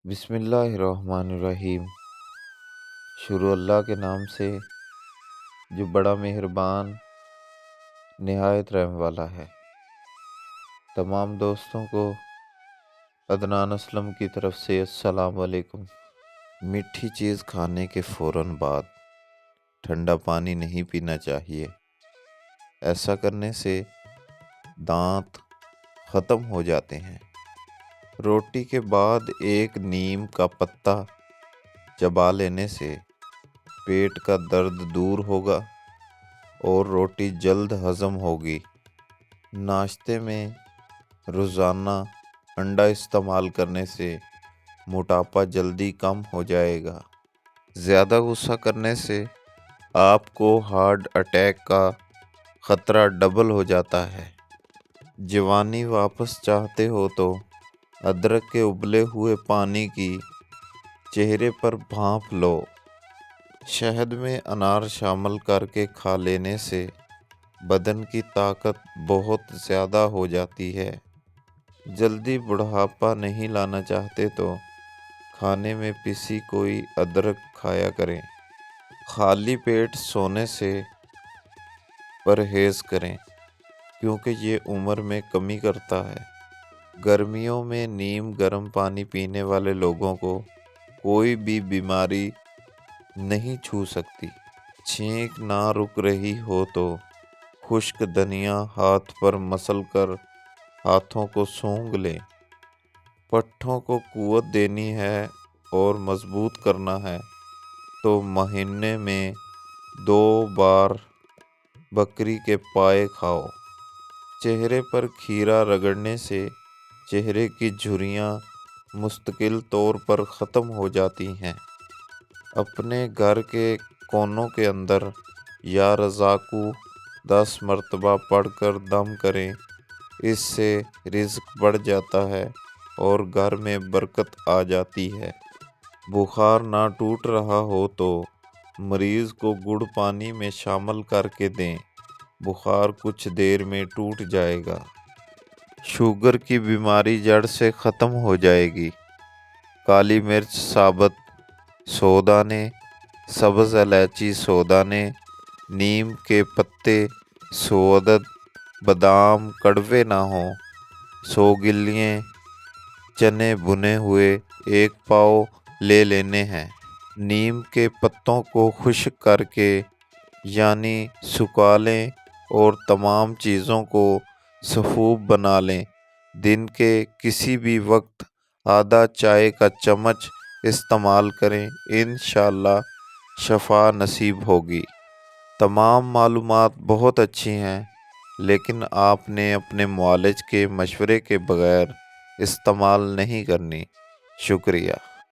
بسم اللہ الرحمن الرحیم۔ شروع اللہ کے نام سے جو بڑا مہربان نہایت رحم والا ہے۔ تمام دوستوں کو عدنان اسلم کی طرف سے السلام علیکم۔ میٹھی چیز کھانے کے فوراً بعد ٹھنڈا پانی نہیں پینا چاہیے۔ ایسا کرنے سے دانت ختم ہو جاتے ہیں۔ روٹی کے بعد ایک نیم کا پتا چبا لینے سے پیٹ کا درد دور ہوگا اور روٹی جلد ہضم ہوگی۔ ناشتے میں روزانہ انڈا استعمال کرنے سے موٹاپا جلدی کم ہو جائے گا۔ زیادہ غصہ کرنے سے آپ کو ہارٹ اٹیک کا خطرہ ڈبل ہو جاتا ہے۔ جوانی واپس چاہتے ہو تو ادرک کے ابلے ہوئے پانی کی چہرے پر بھاپ لو۔ شہد میں انار شامل کر کے کھا لینے سے بدن کی طاقت بہت زیادہ ہو جاتی ہے۔ جلدی بڑھاپا نہیں لانا چاہتے تو کھانے میں پسی کوئی ادرک کھایا کریں۔ خالی پیٹ سونے سے پرہیز کریں کیونکہ یہ عمر میں کمی کرتا ہے۔ گرمیوں میں نیم گرم پانی پینے والے لوگوں کو کوئی بھی بیماری نہیں چھو سکتی۔ چھینک نہ رک رہی ہو تو خشک دھنیا ہاتھ پر مسل کر ہاتھوں کو سونگھ لیں۔ پٹھوں کو قوت دینی ہے اور مضبوط کرنا ہے تو مہینے میں 2 بار بکری کے پائے کھاؤ۔ چہرے پر کھیرا رگڑنے سے چہرے کی جھریاں مستقل طور پر ختم ہو جاتی ہیں۔ اپنے گھر کے کونوں کے اندر یا رزاقو 10 مرتبہ پڑھ کر دم کریں۔ اس سے رزق بڑھ جاتا ہے اور گھر میں برکت آ جاتی ہے۔ بخار نہ ٹوٹ رہا ہو تو مریض کو گڑ پانی میں شامل کر کے دیں، بخار کچھ دیر میں ٹوٹ جائے گا۔ شوگر کی بیماری جڑ سے ختم ہو جائے گی۔ کالی مرچ ثابت 100 دانے، سبز الائچی 100 دانے، نیم کے پتے 100 عدد، بادام کڑوے نہ ہوں 100 گلیاں، چنے بھنے ہوئے 1 پاؤ لے لینے ہیں۔ نیم کے پتوں کو خشک کر کے یعنی سکھا لیں اور تمام چیزوں کو سفوف بنا لیں۔ دن کے کسی بھی وقت آدھا چائے کا چمچ استعمال کریں، انشاءاللہ شفا نصیب ہوگی۔ تمام معلومات بہت اچھی ہیں لیکن آپ نے اپنے معالج کے مشورے کے بغیر استعمال نہیں کرنی۔ شکریہ۔